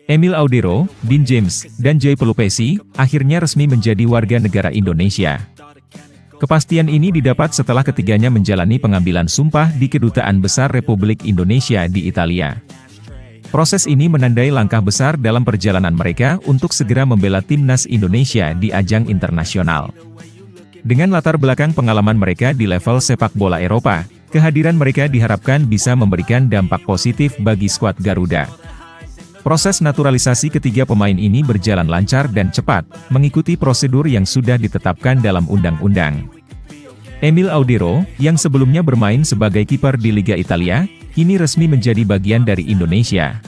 Emil Audero, Dean James, dan Joy Pelupesi, akhirnya resmi menjadi warga negara Indonesia. Kepastian ini didapat setelah ketiganya menjalani pengambilan sumpah di Kedutaan Besar Republik Indonesia di Italia. Proses ini menandai langkah besar dalam perjalanan mereka untuk segera membela timnas Indonesia di ajang internasional. Dengan latar belakang pengalaman mereka di level sepak bola Eropa, kehadiran mereka diharapkan bisa memberikan dampak positif bagi skuad Garuda. Proses naturalisasi ketiga pemain ini berjalan lancar dan cepat, mengikuti prosedur yang sudah ditetapkan dalam undang-undang. Emil Audero, yang sebelumnya bermain sebagai kiper di Liga Italia, kini resmi menjadi bagian dari Indonesia.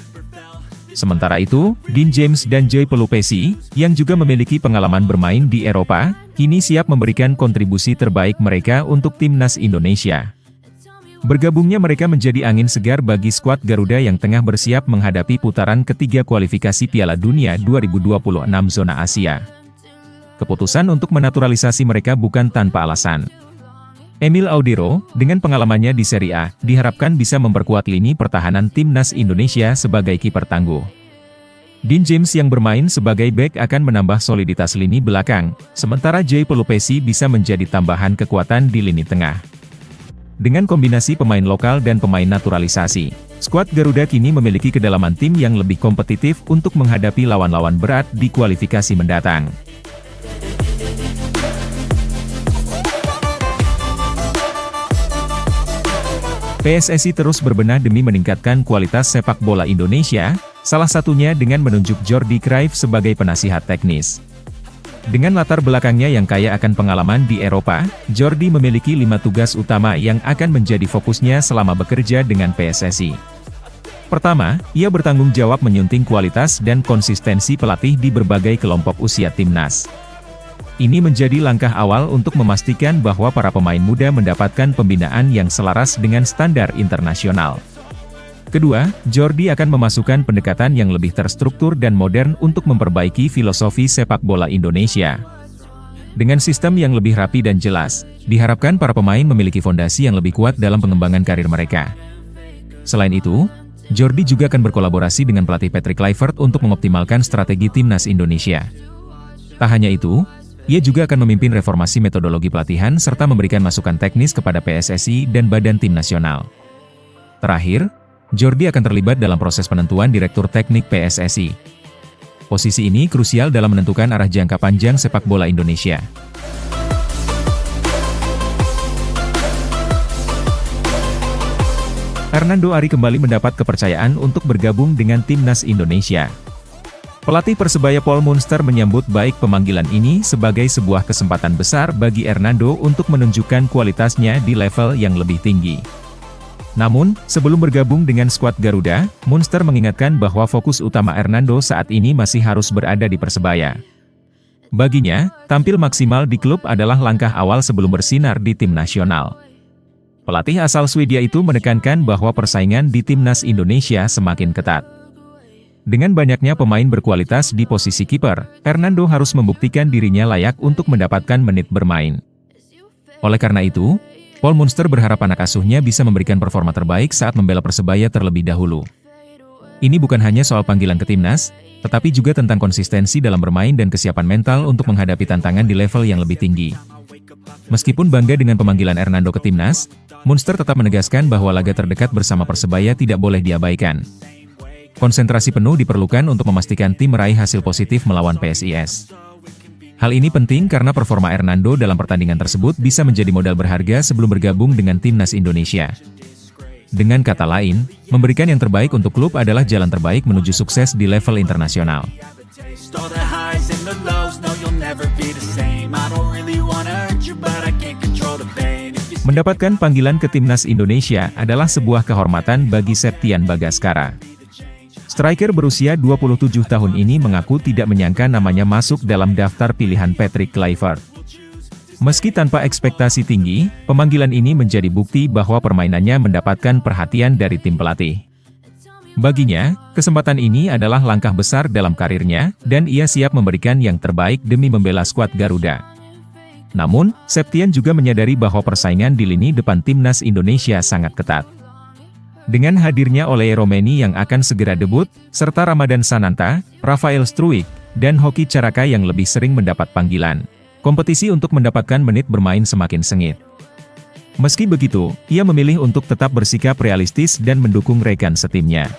Sementara itu, Dean James dan Joy Pelupesi, yang juga memiliki pengalaman bermain di Eropa, kini siap memberikan kontribusi terbaik mereka untuk timnas Indonesia. Bergabungnya mereka menjadi angin segar bagi skuad Garuda yang tengah bersiap menghadapi putaran ketiga kualifikasi Piala Dunia 2026 zona Asia. Keputusan untuk menaturalisasi mereka bukan tanpa alasan. Emil Audero, dengan pengalamannya di Serie A, diharapkan bisa memperkuat lini pertahanan timnas Indonesia sebagai kiper tangguh. Dean James yang bermain sebagai bek akan menambah soliditas lini belakang, sementara Joy Pelupesi bisa menjadi tambahan kekuatan di lini tengah. Dengan kombinasi pemain lokal dan pemain naturalisasi, skuad Garuda kini memiliki kedalaman tim yang lebih kompetitif untuk menghadapi lawan-lawan berat di kualifikasi mendatang. PSSI terus berbenah demi meningkatkan kualitas sepak bola Indonesia, salah satunya dengan menunjuk Jordi Cruyff sebagai penasihat teknis. Dengan latar belakangnya yang kaya akan pengalaman di Eropa, Jordi memiliki 5 tugas utama yang akan menjadi fokusnya selama bekerja dengan PSSI. Pertama, ia bertanggung jawab menyunting kualitas dan konsistensi pelatih di berbagai kelompok usia timnas. Ini menjadi langkah awal untuk memastikan bahwa para pemain muda mendapatkan pembinaan yang selaras dengan standar internasional. Kedua, Jordi akan memasukkan pendekatan yang lebih terstruktur dan modern untuk memperbaiki filosofi sepak bola Indonesia. Dengan sistem yang lebih rapi dan jelas, diharapkan para pemain memiliki fondasi yang lebih kuat dalam pengembangan karir mereka. Selain itu, Jordi juga akan berkolaborasi dengan pelatih Patrick Kluivert untuk mengoptimalkan strategi timnas Indonesia. Tak hanya itu, ia juga akan memimpin reformasi metodologi pelatihan serta memberikan masukan teknis kepada PSSI dan Badan Tim Nasional. Terakhir, Jordi akan terlibat dalam proses penentuan Direktur Teknik PSSI. Posisi ini krusial dalam menentukan arah jangka panjang sepak bola Indonesia. Hernando Ari kembali mendapat kepercayaan untuk bergabung dengan timnas Indonesia. Pelatih Persebaya Paul Munster menyambut baik pemanggilan ini sebagai sebuah kesempatan besar bagi Hernando untuk menunjukkan kualitasnya di level yang lebih tinggi. Namun, sebelum bergabung dengan skuad Garuda, Munster mengingatkan bahwa fokus utama Hernando saat ini masih harus berada di Persebaya. Baginya, tampil maksimal di klub adalah langkah awal sebelum bersinar di tim nasional. Pelatih asal Swedia itu menekankan bahwa persaingan di timnas Indonesia semakin ketat. Dengan banyaknya pemain berkualitas di posisi kiper, Hernando harus membuktikan dirinya layak untuk mendapatkan menit bermain. Oleh karena itu, Paul Munster berharap anak asuhnya bisa memberikan performa terbaik saat membela Persebaya terlebih dahulu. Ini bukan hanya soal panggilan ke timnas, tetapi juga tentang konsistensi dalam bermain dan kesiapan mental untuk menghadapi tantangan di level yang lebih tinggi. Meskipun bangga dengan pemanggilan Hernando ke timnas, Munster tetap menegaskan bahwa laga terdekat bersama Persebaya tidak boleh diabaikan. Konsentrasi penuh diperlukan untuk memastikan tim meraih hasil positif melawan PSIS. Hal ini penting karena performa Hernando dalam pertandingan tersebut bisa menjadi modal berharga sebelum bergabung dengan timnas Indonesia. Dengan kata lain, memberikan yang terbaik untuk klub adalah jalan terbaik menuju sukses di level internasional. Mendapatkan panggilan ke timnas Indonesia adalah sebuah kehormatan bagi Septian Bagaskara. Striker berusia 27 tahun ini mengaku tidak menyangka namanya masuk dalam daftar pilihan Patrick Kluivert. Meski tanpa ekspektasi tinggi, pemanggilan ini menjadi bukti bahwa permainannya mendapatkan perhatian dari tim pelatih. Baginya, kesempatan ini adalah langkah besar dalam karirnya, dan ia siap memberikan yang terbaik demi membela skuad Garuda. Namun, Septian juga menyadari bahwa persaingan di lini depan timnas Indonesia sangat ketat. Dengan hadirnya Oleh Romeni yang akan segera debut, serta Ramadan Sananta, Rafael Struijk, dan Hoki Caraka yang lebih sering mendapat panggilan, kompetisi untuk mendapatkan menit bermain semakin sengit. Meski begitu, ia memilih untuk tetap bersikap realistis dan mendukung rekan setimnya.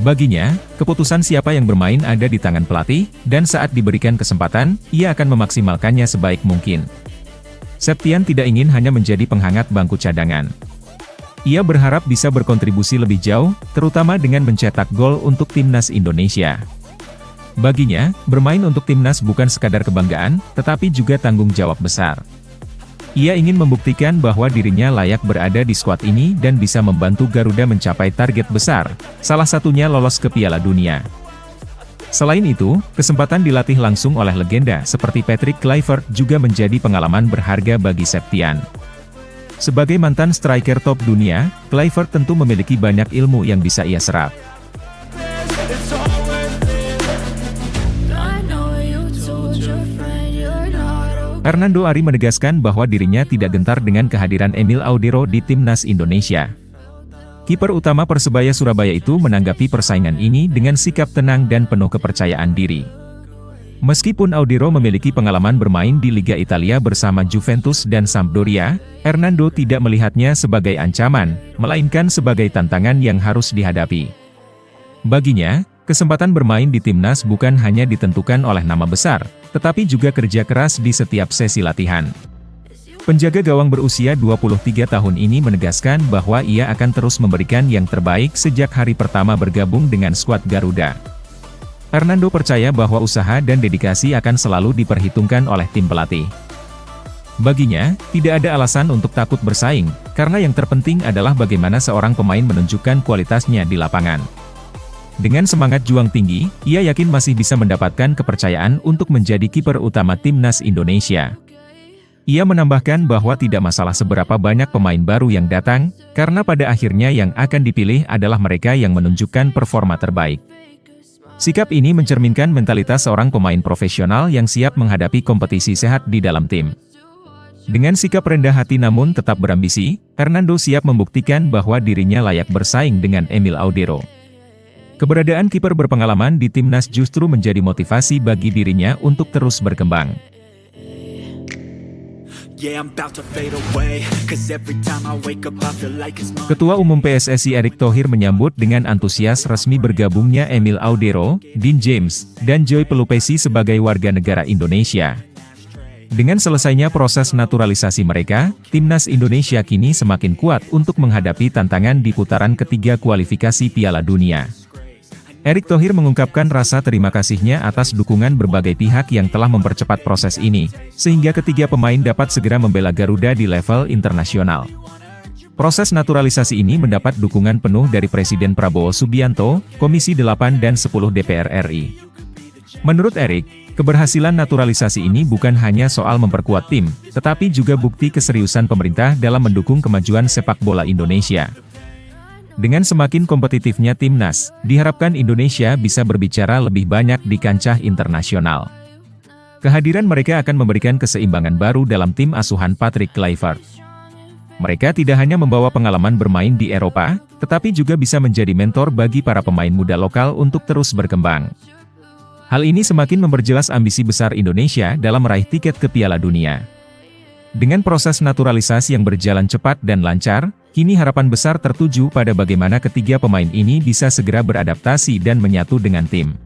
Baginya, keputusan siapa yang bermain ada di tangan pelatih, dan saat diberikan kesempatan, ia akan memaksimalkannya sebaik mungkin. Septian tidak ingin hanya menjadi penghangat bangku cadangan. Ia berharap bisa berkontribusi lebih jauh, terutama dengan mencetak gol untuk timnas Indonesia. Baginya, bermain untuk timnas bukan sekadar kebanggaan, tetapi juga tanggung jawab besar. Ia ingin membuktikan bahwa dirinya layak berada di skuad ini dan bisa membantu Garuda mencapai target besar, salah satunya lolos ke Piala Dunia. Selain itu, kesempatan dilatih langsung oleh legenda seperti Patrick Kluivert juga menjadi pengalaman berharga bagi Septian. Sebagai mantan striker top dunia, Kluivert tentu memiliki banyak ilmu yang bisa ia serap. Hernando Ari menegaskan bahwa dirinya tidak gentar dengan kehadiran Emil Audero di timnas Indonesia. Kiper utama Persebaya Surabaya itu menanggapi persaingan ini dengan sikap tenang dan penuh kepercayaan diri. Meskipun Audero memiliki pengalaman bermain di Liga Italia bersama Juventus dan Sampdoria, Hernando tidak melihatnya sebagai ancaman, melainkan sebagai tantangan yang harus dihadapi. Baginya, kesempatan bermain di timnas bukan hanya ditentukan oleh nama besar, tetapi juga kerja keras di setiap sesi latihan. Penjaga gawang berusia 23 tahun ini menegaskan bahwa ia akan terus memberikan yang terbaik sejak hari pertama bergabung dengan skuad Garuda. Hernando percaya bahwa usaha dan dedikasi akan selalu diperhitungkan oleh tim pelatih. Baginya, tidak ada alasan untuk takut bersaing, karena yang terpenting adalah bagaimana seorang pemain menunjukkan kualitasnya di lapangan. Dengan semangat juang tinggi, ia yakin masih bisa mendapatkan kepercayaan untuk menjadi kiper utama timnas Indonesia. Ia menambahkan bahwa tidak masalah seberapa banyak pemain baru yang datang, karena pada akhirnya yang akan dipilih adalah mereka yang menunjukkan performa terbaik. Sikap ini mencerminkan mentalitas seorang pemain profesional yang siap menghadapi kompetisi sehat di dalam tim. Dengan sikap rendah hati namun tetap berambisi, Hernando siap membuktikan bahwa dirinya layak bersaing dengan Emil Audero. Keberadaan kiper berpengalaman di timnas justru menjadi motivasi bagi dirinya untuk terus berkembang. Ketua Umum PSSI Erick Thohir menyambut dengan antusias resmi bergabungnya Emil Audero, Dean James, dan Joy Pelupesi sebagai warga negara Indonesia. Dengan selesainya proses naturalisasi mereka, timnas Indonesia kini semakin kuat untuk menghadapi tantangan di putaran ketiga kualifikasi Piala Dunia. Erick Thohir mengungkapkan rasa terima kasihnya atas dukungan berbagai pihak yang telah mempercepat proses ini, sehingga ketiga pemain dapat segera membela Garuda di level internasional. Proses naturalisasi ini mendapat dukungan penuh dari Presiden Prabowo Subianto, Komisi 8 dan 10 DPR RI. Menurut Erick, keberhasilan naturalisasi ini bukan hanya soal memperkuat tim, tetapi juga bukti keseriusan pemerintah dalam mendukung kemajuan sepak bola Indonesia. Dengan semakin kompetitifnya timnas, diharapkan Indonesia bisa berbicara lebih banyak di kancah internasional. Kehadiran mereka akan memberikan keseimbangan baru dalam tim asuhan Patrick Kluivert. Mereka tidak hanya membawa pengalaman bermain di Eropa, tetapi juga bisa menjadi mentor bagi para pemain muda lokal untuk terus berkembang. Hal ini semakin memperjelas ambisi besar Indonesia dalam meraih tiket ke Piala Dunia. Dengan proses naturalisasi yang berjalan cepat dan lancar, kini harapan besar tertuju pada bagaimana ketiga pemain ini bisa segera beradaptasi dan menyatu dengan tim.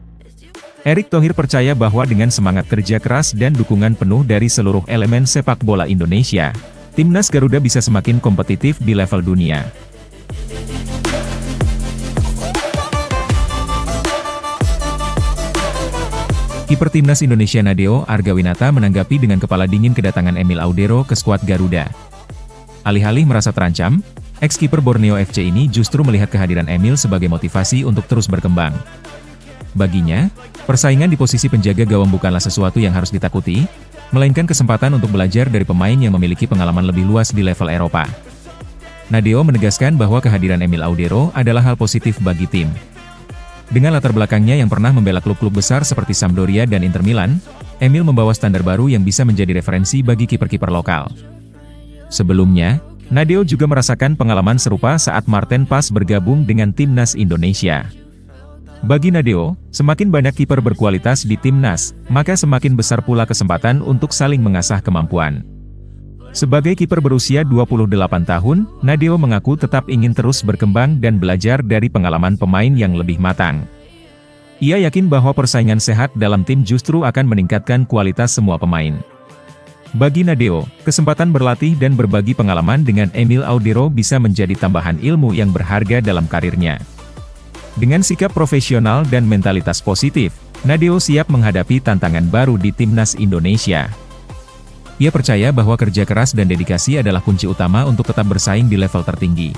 Erick Thohir percaya bahwa dengan semangat kerja keras dan dukungan penuh dari seluruh elemen sepak bola Indonesia, timnas Garuda bisa semakin kompetitif di level dunia. Kiper timnas Indonesia Nadeo Argawinata menanggapi dengan kepala dingin kedatangan Emil Audero ke skuad Garuda. Alih-alih merasa terancam, ex-kiper Borneo FC ini justru melihat kehadiran Emil sebagai motivasi untuk terus berkembang. Baginya, persaingan di posisi penjaga gawang bukanlah sesuatu yang harus ditakuti, melainkan kesempatan untuk belajar dari pemain yang memiliki pengalaman lebih luas di level Eropa. Nadeo menegaskan bahwa kehadiran Emil Audero adalah hal positif bagi tim. Dengan latar belakangnya yang pernah membela klub-klub besar seperti Sampdoria dan Inter Milan, Emil membawa standar baru yang bisa menjadi referensi bagi kiper-kiper lokal. Sebelumnya, Nadeo juga merasakan pengalaman serupa saat Marten Pas bergabung dengan timnas Indonesia. Bagi Nadeo, semakin banyak kiper berkualitas di timnas, maka semakin besar pula kesempatan untuk saling mengasah kemampuan. Sebagai kiper berusia 28 tahun, Nadeo mengaku tetap ingin terus berkembang dan belajar dari pengalaman pemain yang lebih matang. Ia yakin bahwa persaingan sehat dalam tim justru akan meningkatkan kualitas semua pemain. Bagi Nadeo, kesempatan berlatih dan berbagi pengalaman dengan Emil Audero bisa menjadi tambahan ilmu yang berharga dalam karirnya. Dengan sikap profesional dan mentalitas positif, Nadeo siap menghadapi tantangan baru di timnas Indonesia. Ia percaya bahwa kerja keras dan dedikasi adalah kunci utama untuk tetap bersaing di level tertinggi.